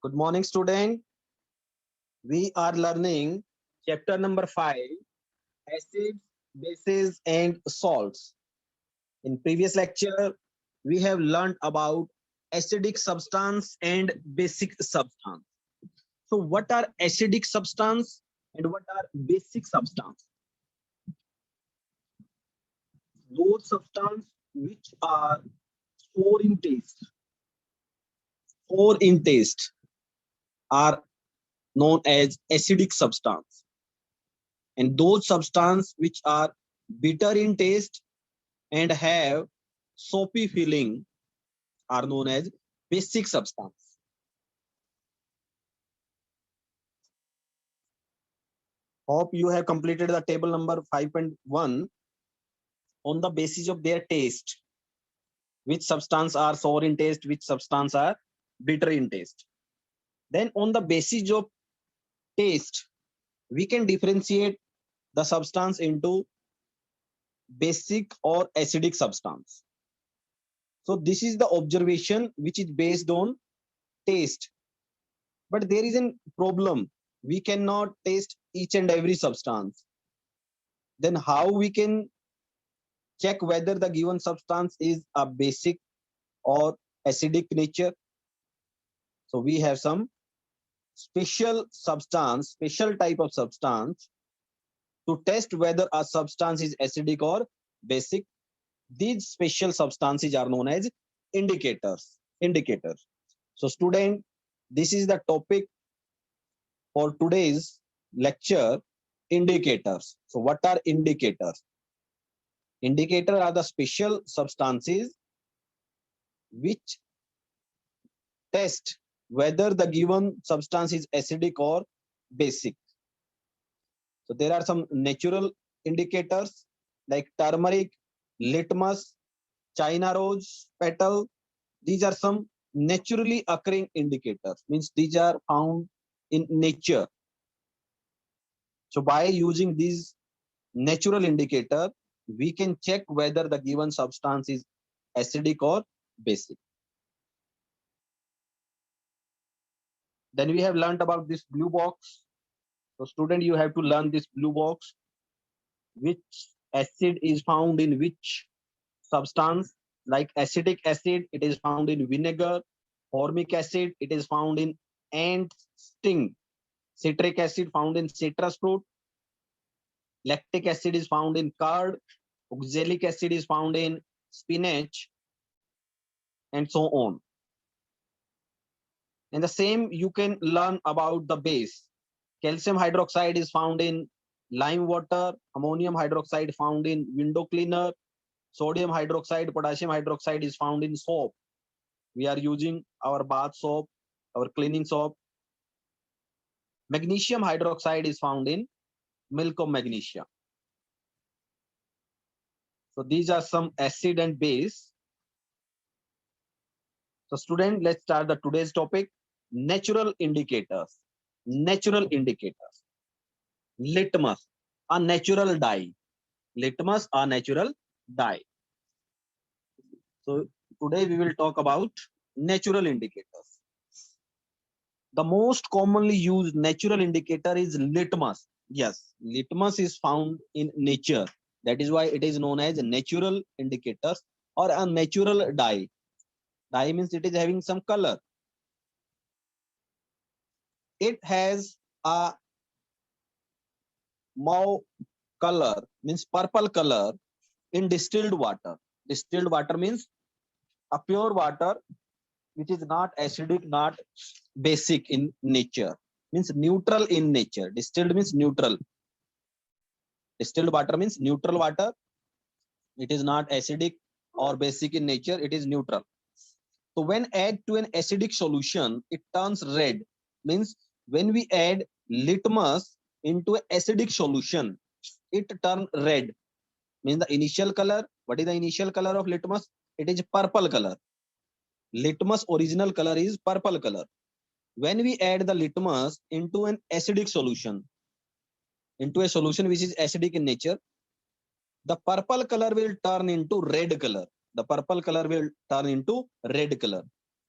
Good morning, student. We are learning chapter number 5, acids, bases, and salts. In previous lecture, we have learned about acidic substance and basic substance. So, what are acidic substance and what are basic substance? Those substance which are sour in taste, sour in taste are known as acidic substance, and those substances which are bitter in taste and have soapy feeling are known as basic substance. Hope you have completed the table number 5.1 on the basis of their taste. Which substance are sour in taste, which substance are bitter in taste. Then on the basis of taste, we can differentiate the substance into basic or acidic substance. So this is the observation which is based on taste. But there is a problem. We cannot taste each and every substance. Then how we can check whether the given substance is a basic or acidic nature? So we have some special substance, special type of substance to test whether a substance is acidic or basic. These special substances are known as indicators. Indicators. So student, this is the topic for today's lecture, indicators. So what are indicators? Indicators are the special substances which test whether the given substance is acidic or basic. So there are some natural indicators like turmeric, litmus, China rose petal. These are some naturally occurring indicators, means these are found in nature. So by using these natural indicator, we can check whether the given substance is acidic or basic. Then we have learned about this blue box. So student, you have to learn this blue box. Which acid is found in which substance? Like acetic acid, it is found in vinegar. Formic acid, it is found in ant sting. Citric acid found in citrus fruit. Lactic acid is found in curd. Oxalic acid is found in spinach, and so on. And the same you can learn about the base. Calcium hydroxide is found in lime water. Ammonium hydroxide found in window cleaner. Sodium hydroxide, potassium hydroxide is found in soap. We are using our bath soap, our cleaning soap. Magnesium hydroxide is found in milk of magnesia. So these are some acid and base. So student, let's start the today's topic, natural indicators. Natural indicators. Litmus, a natural dye. Litmus, a natural dye. So today we will talk about natural indicators. The most commonly used natural indicator is litmus. Yes, litmus is found in nature. That is why it is known as natural indicators or a natural dye. Dye means it is having some color. It has a mauve color, means purple color in distilled water. Distilled water means a pure water which is not acidic, not basic in nature, means neutral in nature. Distilled means neutral. Distilled water means neutral water. It is not acidic or basic in nature, it is neutral. So when add to an acidic solution, it turns red. Means when we add litmus into an acidic solution, it turns red. Means the initial color, what is the initial color of litmus? It is purple color. Litmus original color is purple color. When we add the litmus into an acidic solution, into a solution which is acidic in nature, the purple color will turn into red color. The purple color will turn into red color.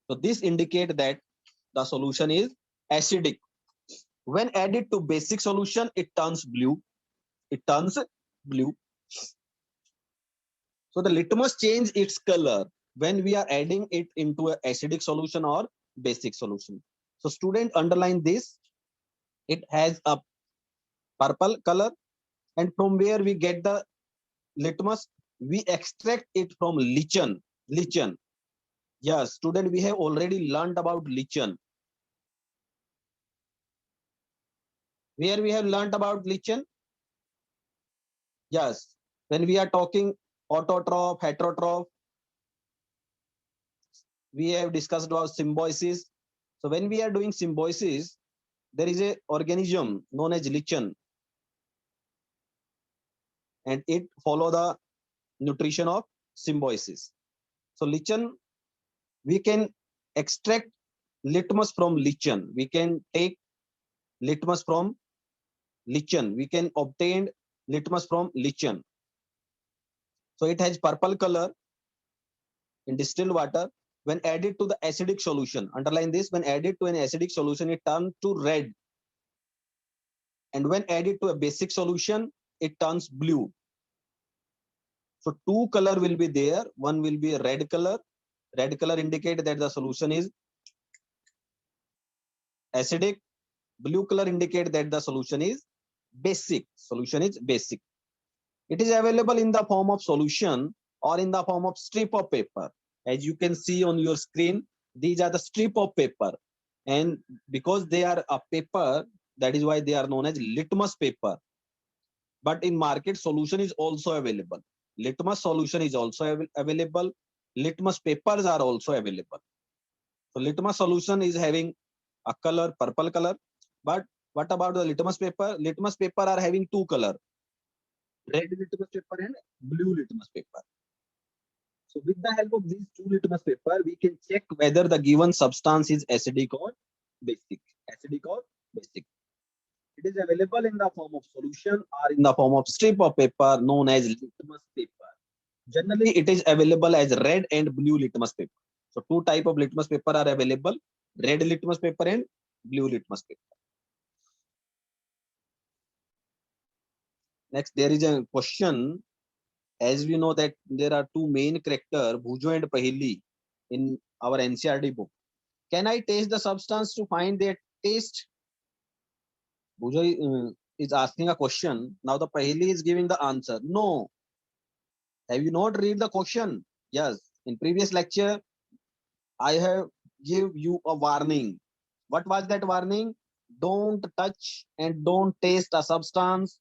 So this indicate that The solution is acidic. When added to basic solution, it turns blue. It turns blue. So the litmus change its color when we are adding it into an acidic solution or basic solution. So student, underline this. It has a purple color, and from where we get the litmus, we extract it from lichen. Lichen. Yes, student, we have already learned about lichen. Where we have learned about lichen? Yes, when we are talking autotroph, heterotroph, we have discussed about symbiosis. So when we are doing symbiosis, there is a organism known as lichen, and it follow the nutrition of symbiosis. So lichen, we can extract litmus from lichen. We can take litmus from lichen. We can obtain litmus from lichen. So it has purple color in distilled water. When added to the acidic solution, underline this, when added to an acidic solution, it turns to red. And when added to a basic solution, it turns blue. So two color will be there. One will be a red color. Red color indicate that the solution is acidic. Blue color indicate that the solution is basic. Solution is basic. It is available in the form of solution or in the form of strip of paper. As you can see on your screen, these are the strip of paper. And because they are a paper, that is why they are known as litmus paper. But in market, solution is also available. Litmus solution is also available. Litmus papers are also available. So litmus solution is having a color, purple color. But what about the litmus paper? Litmus paper are having two color, red litmus paper and blue litmus paper. So with the help of these two litmus paper, we can check whether the given substance is acidic or basic. Acidic or basic. It is available in the form of solution or in the form of strip of paper known as litmus paper. Generally, it is available as red and blue litmus paper. So two type of litmus paper are available, red litmus paper and blue litmus paper. Next, there is a question. As we know that there are two main character, Bhujo and Pahili, in our NCRT book. Can I taste the substance to find their taste? Bhujo is asking a question. Now the Pahili is giving the answer. No. Have you not read the question? Yes. In previous lecture, I have give you a warning. What was that warning? Don't touch and don't taste a substance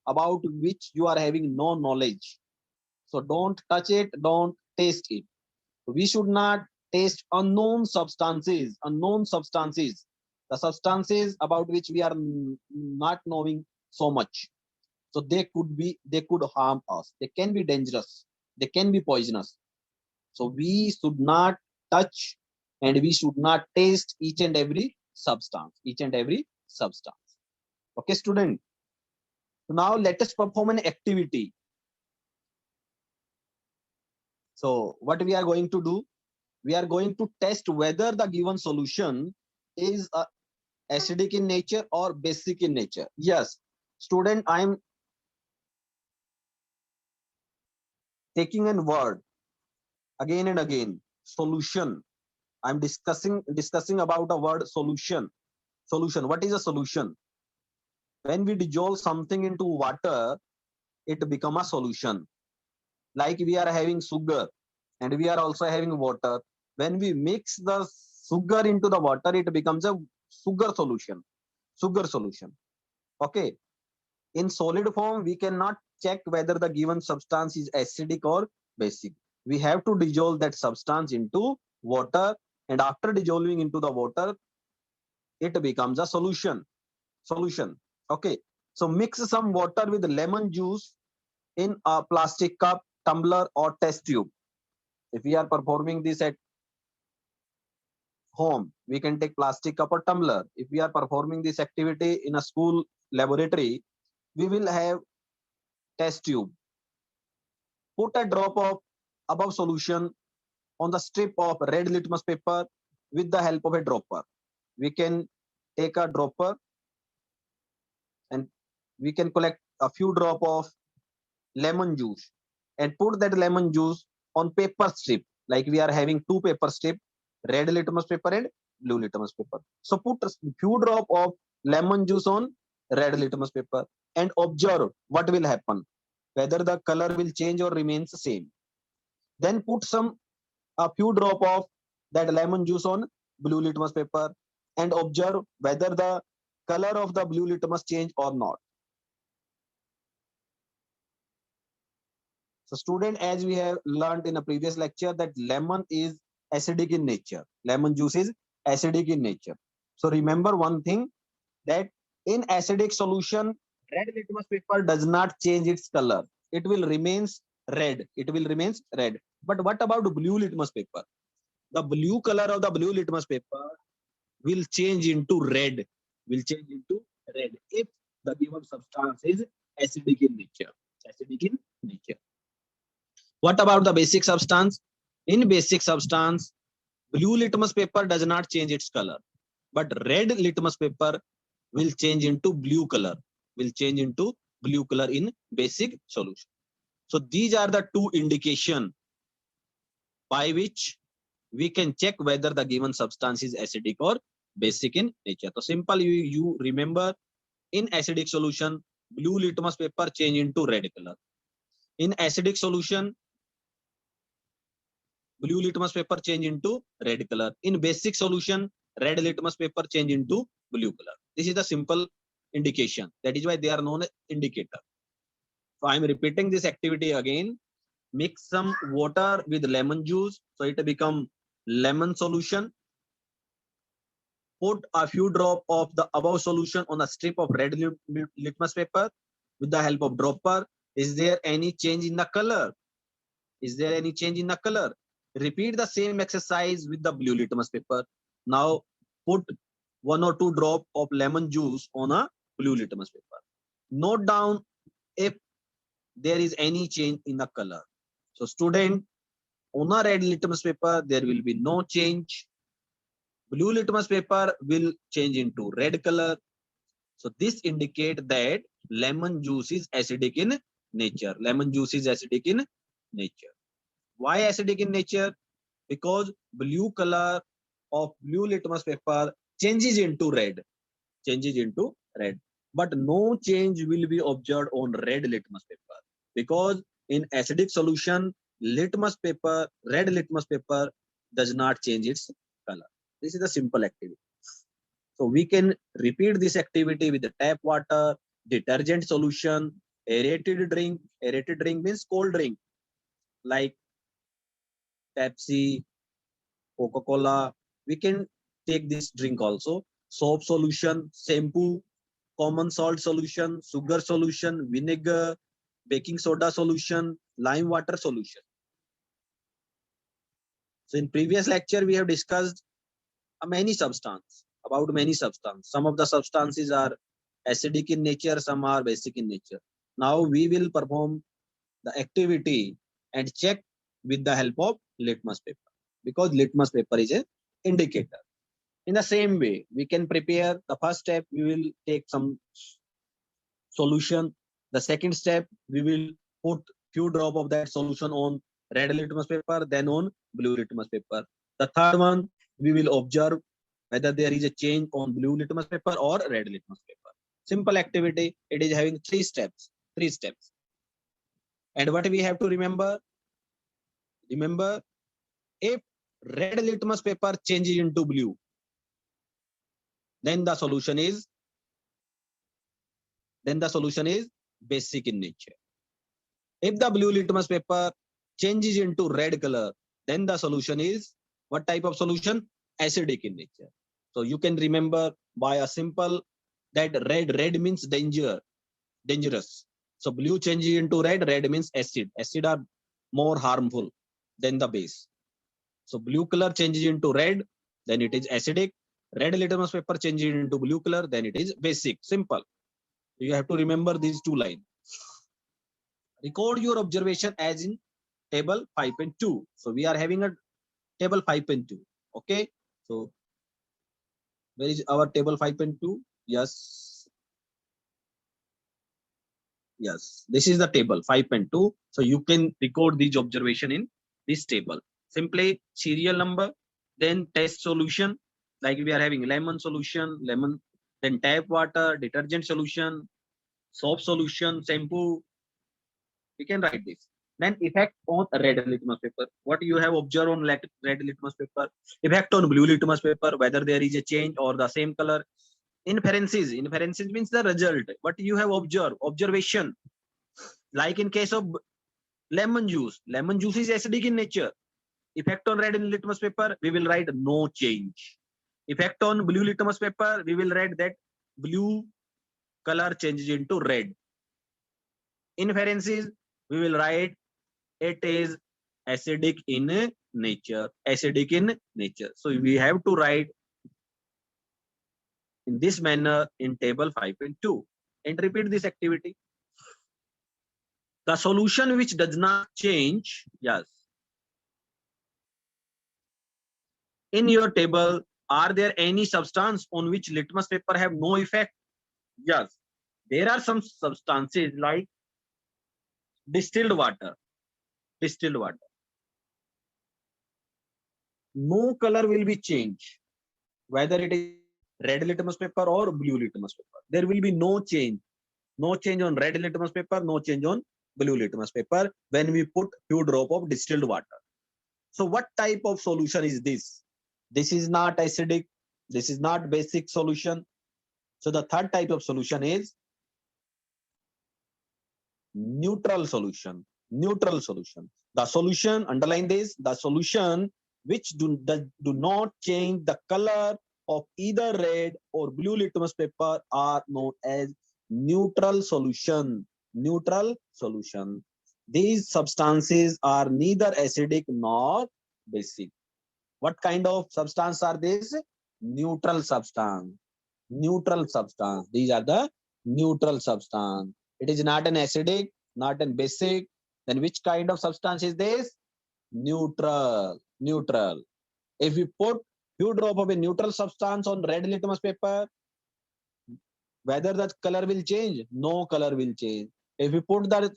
about which you are having no knowledge. So don't touch it, don't taste it. We should not taste unknown substances, the substances about which we are not knowing so much. So they could harm us. They can be dangerous. They can be poisonous. So we should not touch and we should not taste each and every substance, Okay, student. So now let us perform an activity. So what we are going to do? We are going to test whether the given solution is acidic in nature or basic in nature. Yes, student, I am taking a word again and again, solution. I'm discussing about a word solution. Solution. What is a solution? When we dissolve something into water, it become a solution. Like we are having sugar and we are also having water. When we mix the sugar into the water, it becomes a sugar solution. Sugar solution. Okay. In solid form, we cannot check whether the given substance is acidic or basic. We have to dissolve that substance into water, and after dissolving into the water, it becomes a solution. Solution. Okay. So mix some water with lemon juice in a plastic cup, tumbler, or test tube. If we are performing this at home, we can take plastic cup or tumbler. If we are performing this activity in a school laboratory, we will have test tube. Put a drop of above solution on the strip of red litmus paper with the help of a dropper. we can take a dropper and we can collect a few drop of lemon juice and put that lemon juice on paper strip. Like we are having two paper strip, red litmus paper and blue litmus paper. So put a few drop of lemon juice on red litmus paper and observe what will happen, whether the color will change or remains the same. Then put a few drop of that lemon juice on blue litmus paper and observe whether the color of the blue litmus change or not. So student, as we have learned in a previous lecture that lemon is acidic in nature. Lemon juice is acidic in nature. So remember one thing, that in acidic solution, red litmus paper does not change its color. It will remains red. It will remains red. But what about blue litmus paper? The blue color of the blue litmus paper will change into red. Will change into red if the given substance is acidic in nature. Acidic in nature. What about the basic substance? In basic substance, blue litmus paper does not change its color, but red litmus paper will change into blue color, will change into blue color in basic solution. So these are the two indication by which we can check whether the given substance is acidic or basic in nature. So simple, you remember, in acidic solution, blue litmus paper change into red color. In acidic solution, blue litmus paper change into red color. In basic solution, red litmus paper change into blue color. This is the simple indication. That is why they are known as indicator. So I am repeating this activity again. Mix some water with lemon juice, so it become lemon solution. Put a few drop of the above solution on a strip of red litmus paper with the help of dropper. Is there any change in the color? Is there any change in the color? Repeat the same exercise with the blue litmus paper. Now put 1 or 2 drop of lemon juice on a blue litmus paper. Note down if there is any change in the color. So student, on a red litmus paper, there will be no change. Blue litmus paper will change into red color. So this indicate that lemon juice is acidic in nature. Lemon juice is acidic in nature. Why acidic in nature? Because blue color of blue litmus paper changes into red. Changes into red. But no change will be observed on red litmus paper. Because in acidic solution, litmus paper, red litmus paper does not change its color. This is a simple activity. So we can repeat this activity with the tap water, detergent solution, aerated drink. Aerated drink means cold drink like Pepsi, Coca-Cola. We can take this drink also. Soap solution, shampoo, common salt solution, sugar solution, vinegar, baking soda solution, lime water solution. So in previous lecture, we have discussed many substances, about many substances. Some of the substances are acidic in nature, some are basic in nature. Now we will perform the activity and check with the help of litmus paper, because litmus paper is an indicator. In the same way, we can prepare the first step, we will take some solution. The second step, we will put few drop of that solution on red litmus paper, then on blue litmus paper. The third one, we will observe whether there is a change on blue litmus paper or red litmus paper. Simple activity. It is having 3 steps. 3 steps. And what we have to remember? Remember, if red litmus paper changes into blue, then the solution is basic in nature. If the blue litmus paper changes into red color, then the solution is what type of solution? Acidic in nature. So you can remember by a simple that red means dangerous. So blue changes into red means acid. Acid are more harmful than the base. So blue color changes into red, then it is acidic. Red litmus paper changes into blue color, then it is basic. Simple. You have to remember these 2 lines. Record your observation as in table 5.2. So we are having a table 5.2. Okay. So Where is our table 5.2? Yes. Yes, this is the table 5.2. So you can record these observation in this table. Simply serial number, then test solution. Like we are having lemon solution, lemon, then tap water, detergent solution, soap solution, shampoo. We can write this. Then effect on red litmus paper. What you have observed on red litmus paper. Effect on blue litmus paper, whether there is a change or the same color. Inferences. Inferences means the result. What you have observed. Observation. Like in case of lemon juice is acidic in nature. Effect on red in litmus paper, we will write no change. Effect on blue litmus paper, we will write that blue color changes into red. Inferences, we will write it is acidic in nature. Acidic in nature. So we have to write in this manner in table 5.2 and repeat this activity. The solution which does not change, yes. In your table, are there any substance on which litmus paper have no effect? Yes. There are some substances like distilled water. Distilled water. No color will be changed, whether it is red litmus paper or blue litmus paper. There will be no change. No change on red litmus paper, no change on blue litmus paper when we put few drop of distilled water. So what type of solution is this? This is not acidic. This is not basic solution. So the third type of solution is neutral solution. Neutral solution. The solution, underline this, the solution which do not change the color of either red or blue litmus paper are known as neutral solution. Neutral solution. These substances are neither acidic nor basic. What kind of substance are these? Neutral substance. Neutral substance. These are the neutral substance. It is not an acidic, not an basic. Then which kind of substance is this? Neutral. Neutral. If we put few drop of a neutral substance on red litmus paper, whether that color will change? No color will change. If we put that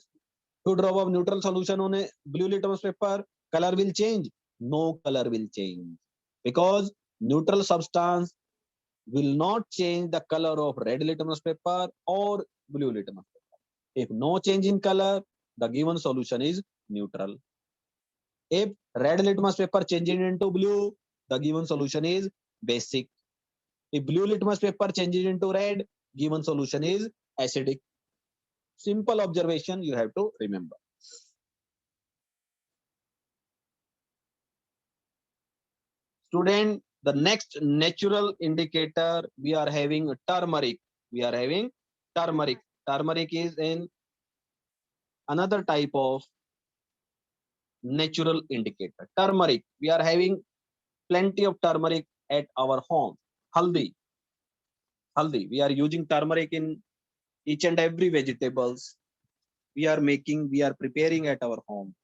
few drop of neutral solution on a blue litmus paper, color will change? No color will change. Because neutral substance will not change the color of red litmus paper or blue litmus paper. If no change in color, the given solution is neutral. If red litmus paper changes into blue, the given solution is basic. If blue litmus paper changes into red, given solution is acidic. Simple observation you have to remember. Student, the next natural indicator we are having turmeric. We are having turmeric. Turmeric is in another type of natural indicator. Turmeric. We are having plenty of turmeric at our home. Haldi. Haldi. We are using turmeric in each and every vegetables we are making, we are preparing at our home.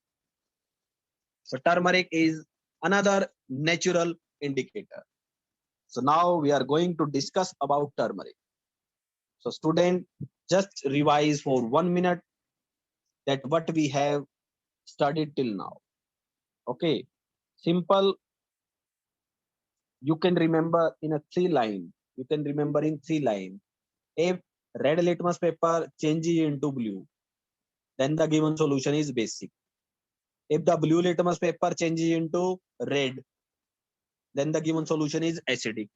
So turmeric is another natural indicator. So now we are going to discuss about turmeric. So student, just revise for 1 minute that what we have studied till now. Okay, simple. You can remember in a 3 line. You can remember in 3 line. If red litmus paper changes into blue, then the given solution is basic. If the blue litmus paper changes into red, then the given solution is acidic.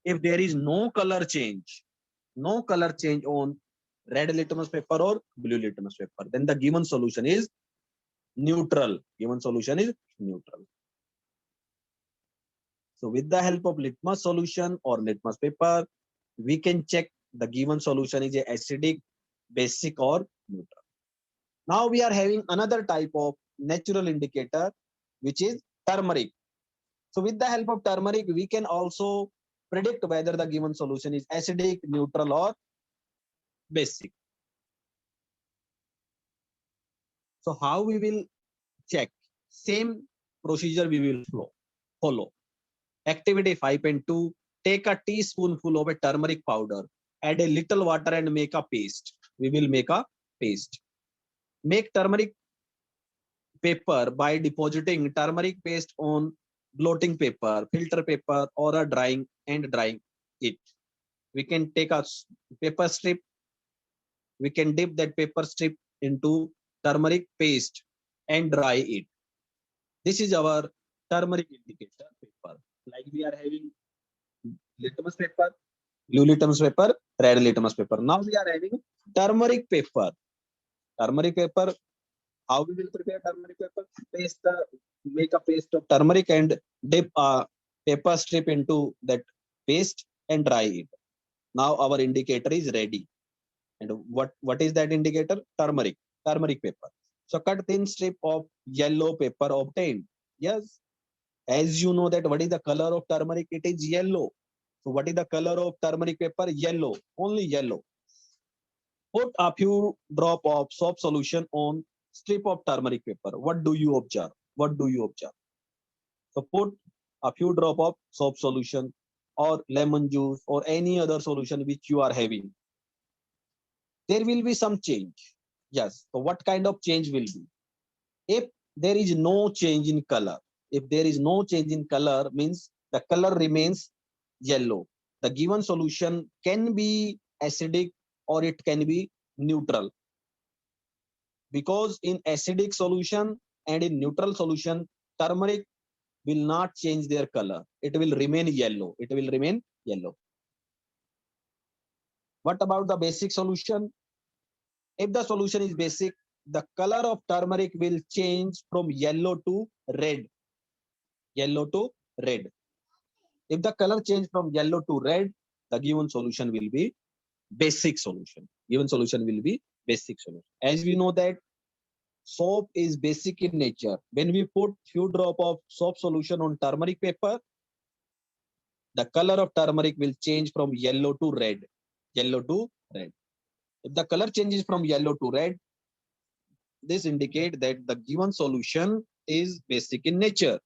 If there is no color change on red litmus paper or blue litmus paper, then the given solution is neutral. Given solution is neutral. So with the help of litmus solution or litmus paper, we can check the given solution is acidic, basic or neutral. Now we are having another type of natural indicator, which is turmeric. So with the help of turmeric, we can also predict whether the given solution is acidic, neutral or basic. So how we will check? Same procedure we will follow. Activity 5.2. take a teaspoonful of a turmeric powder, add a little water and make a paste. We will make a paste. Make turmeric paper by depositing turmeric paste on blotting paper, filter paper, or a drying it. We can take a paper strip. We can dip that paper strip into turmeric paste and dry it. This is our turmeric indicator paper. Like we are having litmus paper, blue litmus paper, red litmus paper. Now we are having turmeric paper. Turmeric paper. How we will prepare turmeric paper? Make a paste of turmeric and dip a paper strip into that paste and dry it. Now our indicator is ready. And what is that indicator? Turmeric paper. So cut thin strip of yellow paper obtained. Yes, as you know that what is the color of turmeric? It is yellow. So what is the color of turmeric paper? Yellow, only yellow. Put a few drop of soap solution on strip of turmeric paper. What do you observe? What do you observe? So put a few drop of soap solution or lemon juice or any other solution which you are having. There will be some change. Yes. So what kind of change will be? If there is no change in color, if there is no change in color, means the color remains yellow. The given solution can be acidic or it can be neutral. Because in acidic solution and in neutral solution, turmeric will not change their color. It will remain yellow. It will remain yellow. What about the basic solution? If the solution is basic, the color of turmeric will change from yellow to red. Yellow to red. If the color change from yellow to red, the given solution will be basic solution. Given solution will be basic solution. As we know that soap is basic in nature. When we put few drop of soap solution on turmeric paper, the color of turmeric will change from yellow to red. Yellow to red. If the color changes from yellow to red, this indicate that the given solution is basic in nature.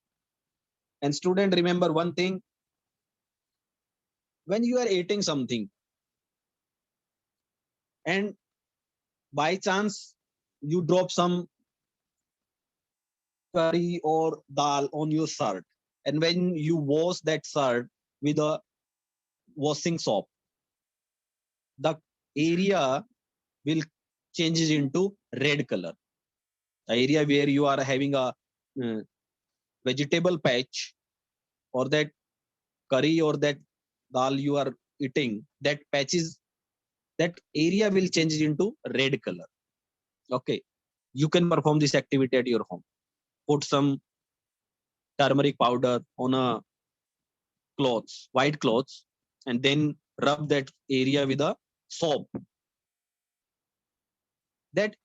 And student, remember one thing, when you are eating something and by chance you drop some curry or dal on your shirt, and when you wash that shirt with a washing soap, the area will changes into red color. The area where you are having a vegetable patch or that curry or that dal you are eating, that patches, that area will change into red color. Okay, you can perform this activity at your home. Put some turmeric powder on a clothes, white clothes, and then rub that area with a soap. That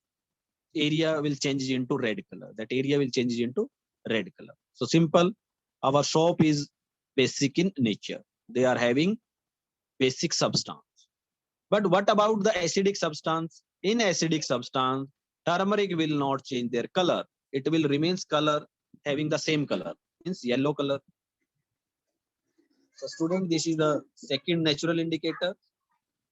area will change into red color. That area will change into red color. So simple. Our soap is basic in nature. They are having basic substance. But what about the acidic substance? In acidic substance, turmeric will not change their color. It will remains color having the same color, means yellow color. So student, this is the second natural indicator.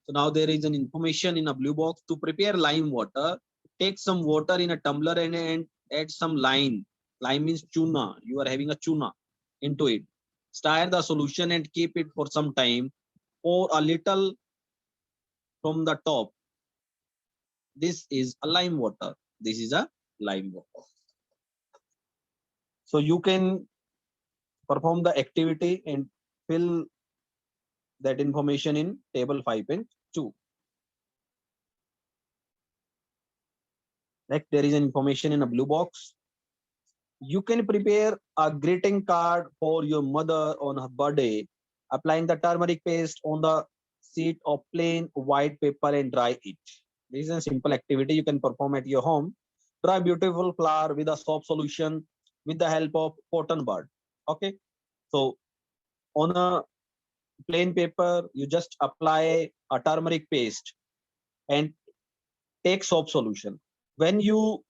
So now there is an information in a blue box. To prepare lime water, take some water in a tumbler and add some lime. Lime means tuna. You are having a tuna into it. Stir the solution and keep it for some time. Pour a little from the top. This is a lime water. This is a lime water. So you can perform the activity and fill that information in table 5.2. Next, there is an information in a blue box. You can prepare a greeting card for your mother on her birthday, applying the turmeric paste on the sheet of plain white paper and dry it. This is a simple activity you can perform at your home. Draw a beautiful flower with a soap solution with the help of cotton bud. Okay, so on a plain paper, you just apply a turmeric paste and take soap solution. When you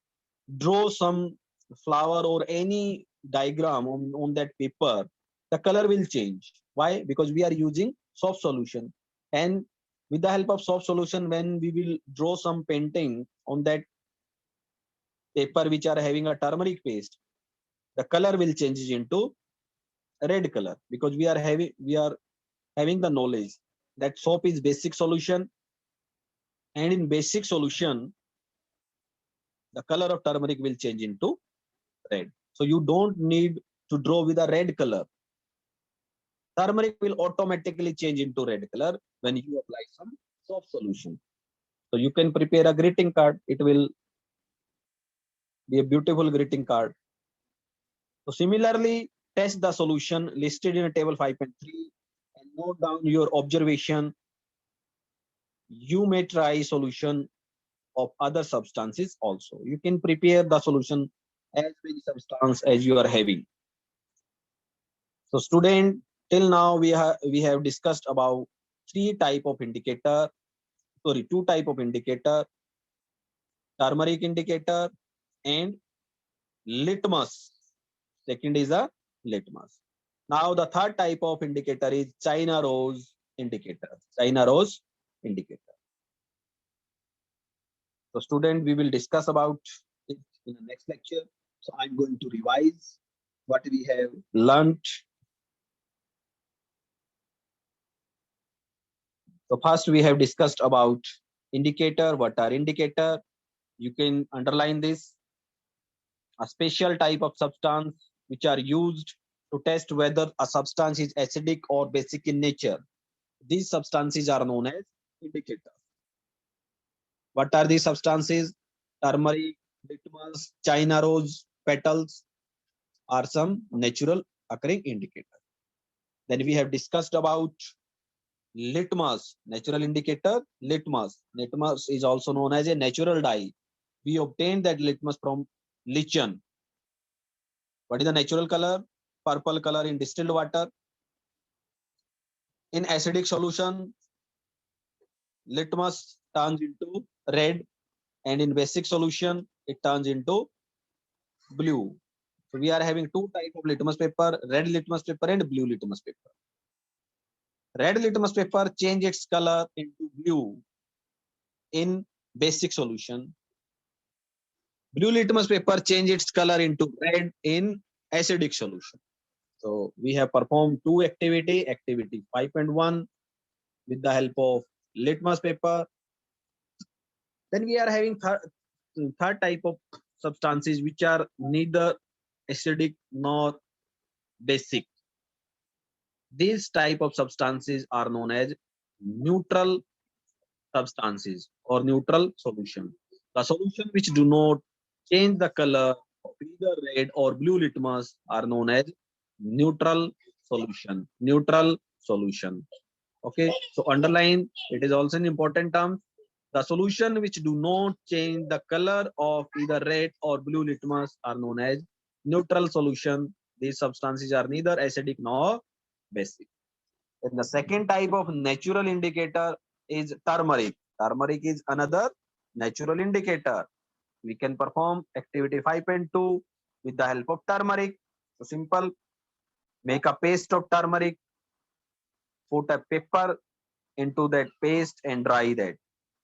draw some flower or any diagram on that paper, the color will change. Why? Because we are using soft solution, and with the help of soft solution, when we will draw some painting on that paper which are having a turmeric paste, the color will change into red color, because we are having the knowledge that soap is basic solution, and in basic solution the color of turmeric will change into red. So you don't need to draw with a red color. Turmeric will automatically change into red color when you apply some soft solution. So you can prepare a greeting card. It will be a beautiful greeting card. So similarly, test the solution listed in table 5.3 and note down your observation. You may try solution of other substances also. You can prepare the solution as many substance as you are having. So student, till now we have discussed about two type of indicator, turmeric indicator and litmus. Second is a litmus. Now the third type of indicator is China rose indicator. China rose indicator. So student, we will discuss about it in the next lecture. So I'm going to revise what we have learned. So first we have discussed about indicator. What are indicator? You can underline this. A special type of substance which are used to test whether a substance is acidic or basic in nature. These substances are known as indicators. What are these substances? Turmeric, litmus, China rose petals are some natural occurring indicators. Then we have discussed about litmus, natural indicator, litmus. Litmus is also known as a natural dye. We obtain that litmus from lichen. What is the natural color? Purple color in distilled water. In acidic solution, litmus turns into red, and in basic solution, it turns into blue. So we are having two type of litmus paper, red litmus paper and blue litmus paper. Red litmus paper change its color into blue in basic solution. Blue litmus paper change its color into red in acidic solution. So we have performed two activity 5.1 with the help of litmus paper. Then we are having third type of substances which are neither acidic nor basic. These type of substances are known as neutral substances or neutral solution. The solution which do not change the color of either red or blue litmus are known as neutral solution. Neutral solution. Okay, so underline, it is also an important term. The solution which do not change the color of either red or blue litmus are known as neutral solution. These substances are neither acidic nor basic. And the second type of natural indicator is turmeric. Turmeric is another natural indicator. We can perform activity 5.2 with the help of turmeric. So simple, make a paste of turmeric, put a pepper into that paste and dry that.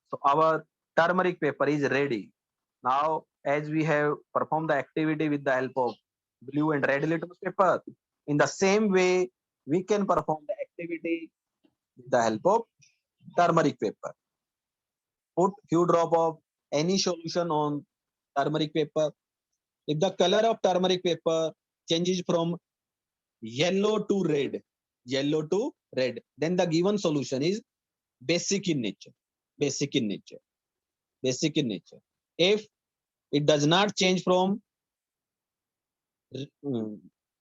So our turmeric paper is ready. Now, as we have performed the activity with the help of blue and red litmus paper, in the same way, we can perform the activity with the help of turmeric paper. Put few drop of any solution on turmeric paper. If the color of turmeric paper changes from yellow to red, then the given solution is basic in nature. Basic in nature. Basic in nature. If it does not change from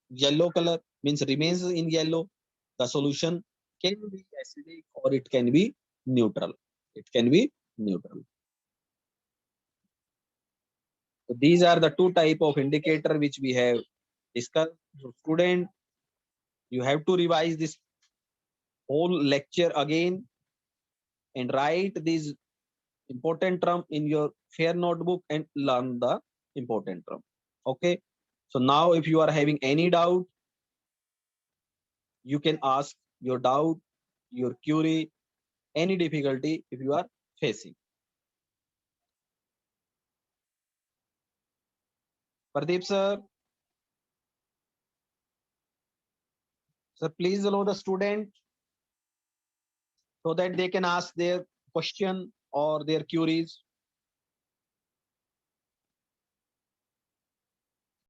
yellow color, means remains in yellow, the solution can be acidic or it can be neutral. It can be neutral. So these are the two type of indicator which we have discussed. So student, you have to revise this whole lecture again and write these important term in your fair notebook and learn the important term. Okay. So now if you are having any doubt, You can ask your doubt, your query, any difficulty if you are facing. Pradeep sir, sir, please allow the student so that they can ask their question or their queries.